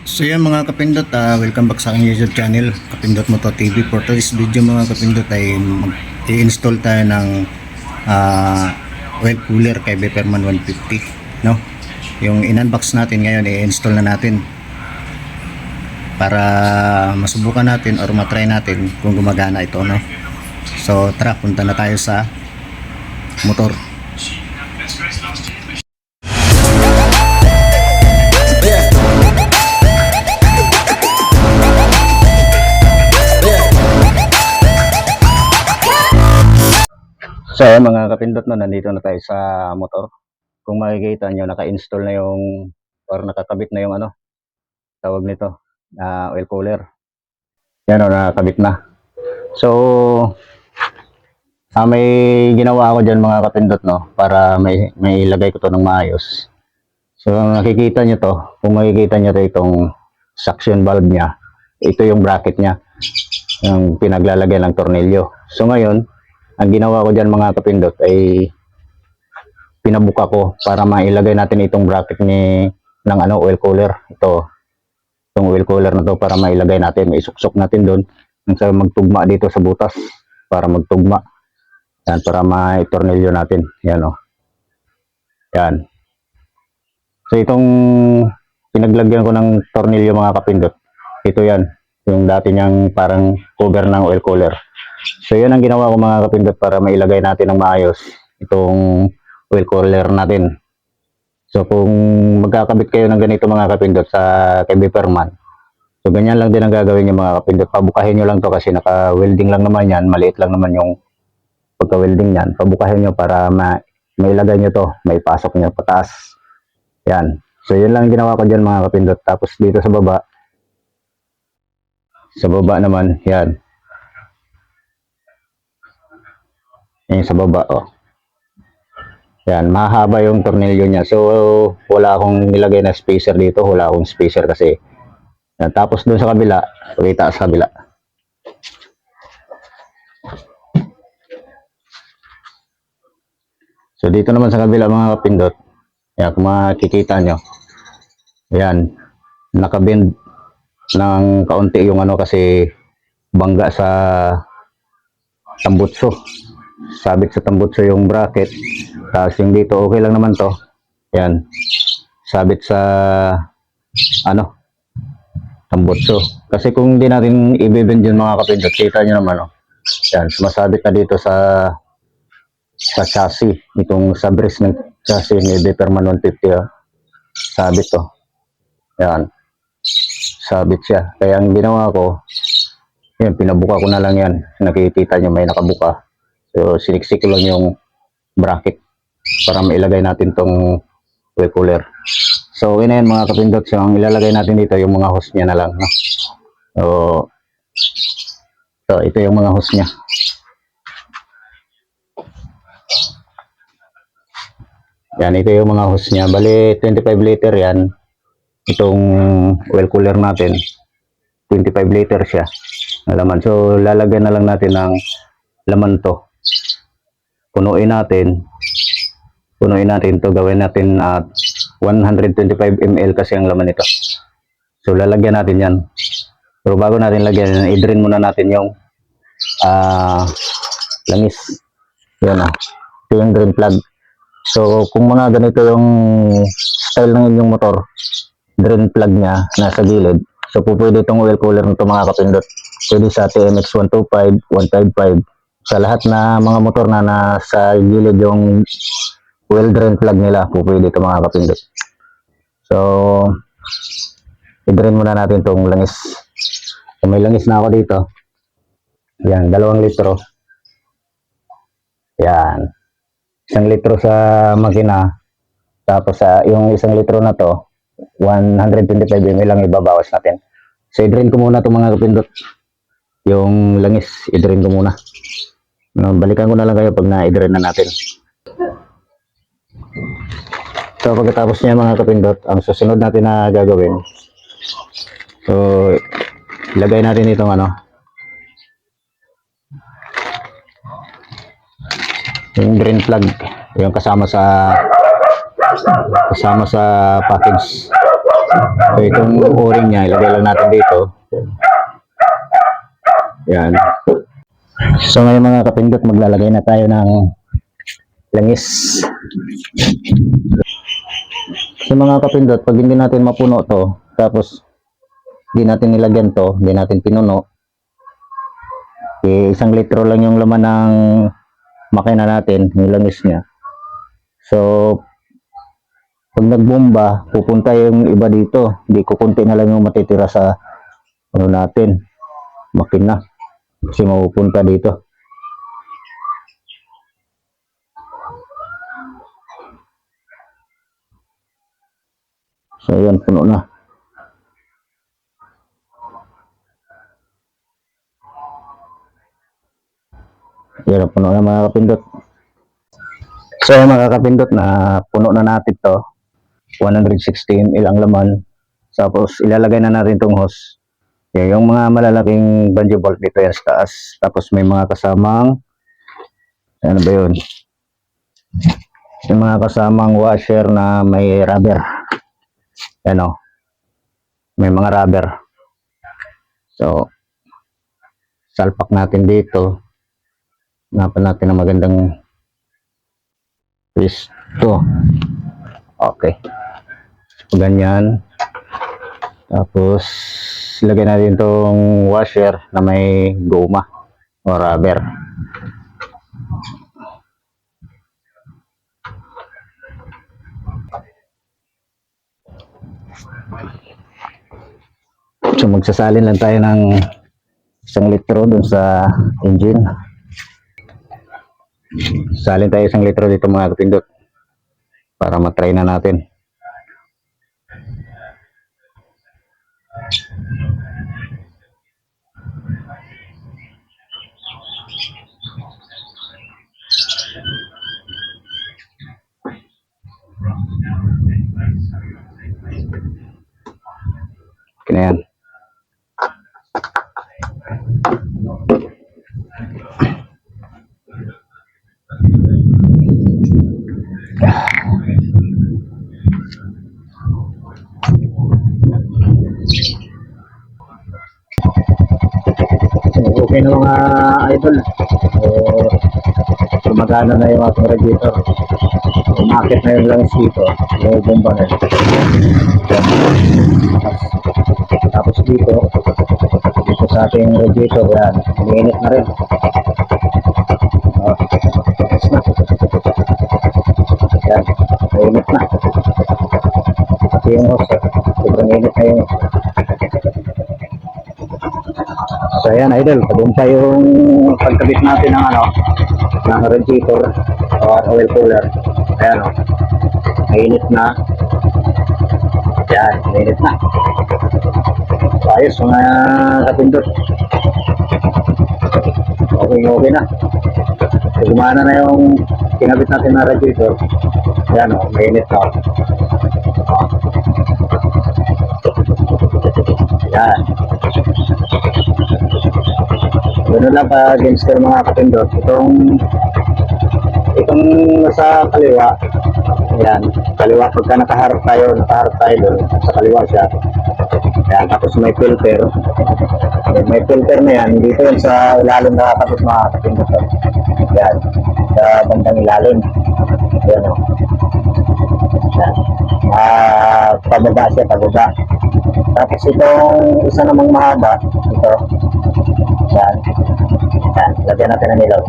So yan mga kapindot, welcome back sa aking YouTube channel, Kapindot Moto TV. For today's video mga kapindot ay i-install tayo ng oil cooler kay Beperman 150, no? Yung in-unbox natin ngayon, i-install na natin para masubukan natin or matry natin kung gumagana ito, no? So tara, punta na tayo sa motor. So mga kapindot, na nandito na tayo sa motor. Kung makikita nyo, naka-install na yung or nakakabit na yung tawag nito, oil cooler. Yan o, nakakabit na. So may ginawa ako dyan mga kapindot, no, para may ilagay ko to ng maayos. So nakikita nyo to, kung makikita nyo to, itong suction valve nya, ito yung bracket nya, yung pinaglalagay ng tornilyo. So ngayon, ang ginawa ko dyan mga kapindot ay pinabuka ko para mailagay natin itong bracket ng oil cooler. Itong oil cooler na to para mailagay natin, maisuksok natin doon hanggang sa magtugma dito sa butas para magtugma. Yan, para maitornilyo natin. Yan o. Yan. So itong pinaglagyan ko ng tornilyo mga kapindot, ito yan, yung dati niyang parang cover ng oil cooler. So yan ang ginawa ko mga kapindot para mailagay natin ng maayos itong oil cooler natin. So kung magkakabit kayo ng ganito mga kapindot sa kay Beperman, so ganyan lang din ang gagawin nyo mga kapindot. Pabukahin nyo lang to kasi naka-welding lang naman yan, maliit lang naman yung pagka-welding yan. Pabukahin nyo para mailagay nyo to, maipasok nyo pataas. Yan. So yun lang ginawa ko dyan mga kapindot. Tapos dito sa baba naman, yan. Yan sa baba, oh. Yan, mahaba yung tornilyo niya. So, wala akong nilagay na spacer dito. Wala akong spacer kasi. Yan, tapos dun sa kabila, pakita sa kabila. So, dito naman sa kabila mga kapindot, yan, kung makikita nyo, yan, nakabend ng kaunti yung kasi bangga sa tambutso. Sabit sa tambutso yung bracket. Tapos yung dito okay lang naman to. Yan. Sabit sa tambutso. Kasi kung hindi natin i-bend yun mga kapindot, kita nyo naman Yan, sumasabit na dito sa chassis. Itong sa brace ng chassis ni Beperman 150. Sabit to. Yan. Sabit siya. Kaya ang ginawa ko, yan, pinabuka ko na lang yan. Nakikita nyo may nakabuka. So, siniksik ko lang yung bracket para mailagay natin tong oil cooler. So, okay na yan mga kapindot. So, ang ilalagay natin dito, yung mga hose niya na lang. No? So, ito yung mga hose niya. Yan, ito yung mga hose niya. Bali, 25 liter yan. Itong oil cooler natin. 25 liter siya. Laman. So, lalagyan na lang natin ng laman to. Punuin natin to, gawin natin at 125 ml kasi ang laman nito. So lalagyan natin yan. Pero bago natin lagyan, i-drain muna natin yung langis. Yan ito yung drain plug. So kung mga ganito yung style ng inyong motor, drain plug nya nasa gilid, so pwede itong oil cooler nito mga kapindot. Pwede sa TMX 125, 155. Sa lahat na mga motor na nasa gilid yung oil drain plug nila, pwede ito mga kapindot. So, i-drain muna natin itong langis. So, may langis na ako dito. Yan, 2 litro. Yan. 1 litro sa makina. Tapos yung 1 litro na to, 125 ml lang ibabawas natin. So, i-drain ko muna itong mga kapindot. Yung langis, i-drain ko muna. Balikan ko na lang kayo pag na-i-drain na natin. So pagkatapos niya mga kapindot, ang susunod natin na gagawin, so ilagay natin itong yung drain plug, yung kasama sa package. So itong o-ring niya, ilagay lang natin dito. Yan. So ngayon mga kapindot, maglalagay na tayo ng langis. So mga kapindot, pag hindi natin mapuno to, tapos hindi natin nilagyan to, hindi natin pinuno, 1 litro lang yung laman ng makina natin, yung langis niya. So pag nagbomba, pupunta yung iba dito, hindi kukunti na lang yung matitira sa ano natin, makina, kasi mapupunta dito. So yan, puno na. Yan, puno na mga kapindot. So mga kapindot, na puno na natin to, 160 ml ang laman. Tapos ilalagay na natin itong hose. Yung mga malalaking bungee bolt dito yan sa taas. Tapos may mga kasamang, ano ba yun? Yung mga kasamang washer na may rubber. Ano? May mga rubber. So, salpak natin dito. Hanapan natin ang magandang pisto. Okay. So, ganyan. Tapos, ilagay natin itong washer na may goma o rubber. So, magsasalin lang tayo ng 1 litro dun sa engine. Salin tayo 1 litro dito mga kapindot para matry na natin. Okay na yan. Okay na mga idol. Gumagana na yung ating radiator. Umakit na yung langis dito. Yung bomba na yun. Tapos dito sa ating radiator, yan. Umiinit na rin. Yes na. Yan. Umiinit na. Pati yung hose. Sobrang init na yung hose. So ayan idol, tagumpay yung pagkabit natin ng ng radiator o oil cooler. Ayan o, mainit na. Ayan, mainit na. So, ayos mga kapindot. Okay na. So, gumana na yung kinabit natin na radiator. Ayan o, mainit na. Ayan. Ganoon lang pa gamester mga kapindot. Itong sa kaliwa, ayan, kaliwa pagka nakaharap tayo doon, sa kaliwa siya. Ayan, tapos may filter. May filter na yan, dito yun sa ilalim na kapit mga kapindot. Ayan, sa bandang ilalim. Ayan o. Ayan. Pababa siya, pababa. Tapos itong isa namang mahaba, ito. Yan. Yan. Lagyan natin ng ilaw.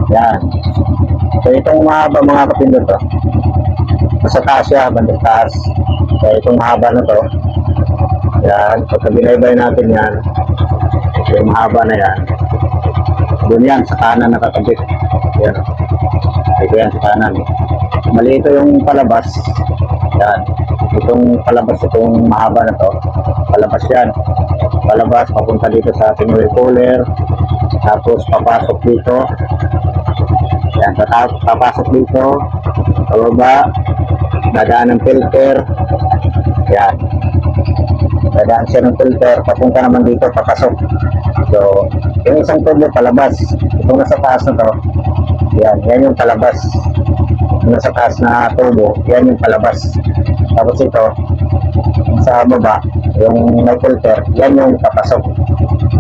Yan. So itong mahaba mga kapindot to. Nasa taas siya, bandang taas. So itong mahaba na to. Yan. Pagka binaybay natin yan, yung mahaba na yan, doon yan, sa kanan nakakabit. Yan. Ito yan sa kanan. Mali ito yung palabas. Yan. Itong palabas, itong mahaba na to. Palabas yan. Palabas, papunta dito sa ating oil cooler. Tapos papasok dito. Yan, papasok dito. Pababa. Dadaan ng filter. Yan. Dadaan siya ng filter. Papunta naman dito, papasok. So, yung isang turbo palabas. Itong nasa taas na to. Yan, yan yung palabas. Yung nasa taas na turbo, yan yung palabas. Tapos ito, sa baba, yung may filter, yan yung papasok.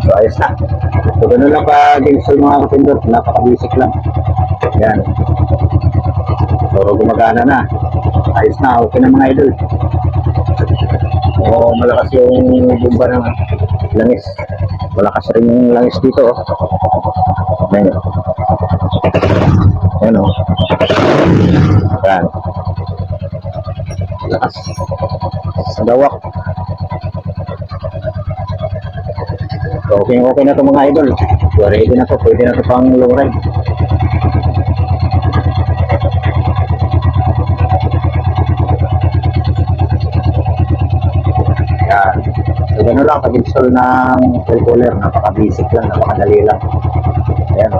So, ayos na. So, ganun lang pag-install mga kapindot. Napaka-basic lang. Yan. So, gumagana na. Ayos na. Okay na mga idol. So, malakas yung bumba ng langis. Malakas rin yung langis dito. Oh. Ayan. Ayan o. Ayan. Malakas. Sa dawak. So, okay na ito mga idol. So, ready na ito. Pwede na ito pang long ride. Yan. So, gano'n lang pag-install ng oil cooler. Napaka-basic lang. Napakadali lang. Ayan.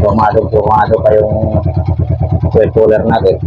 Pumado pa yung oil cooler natin.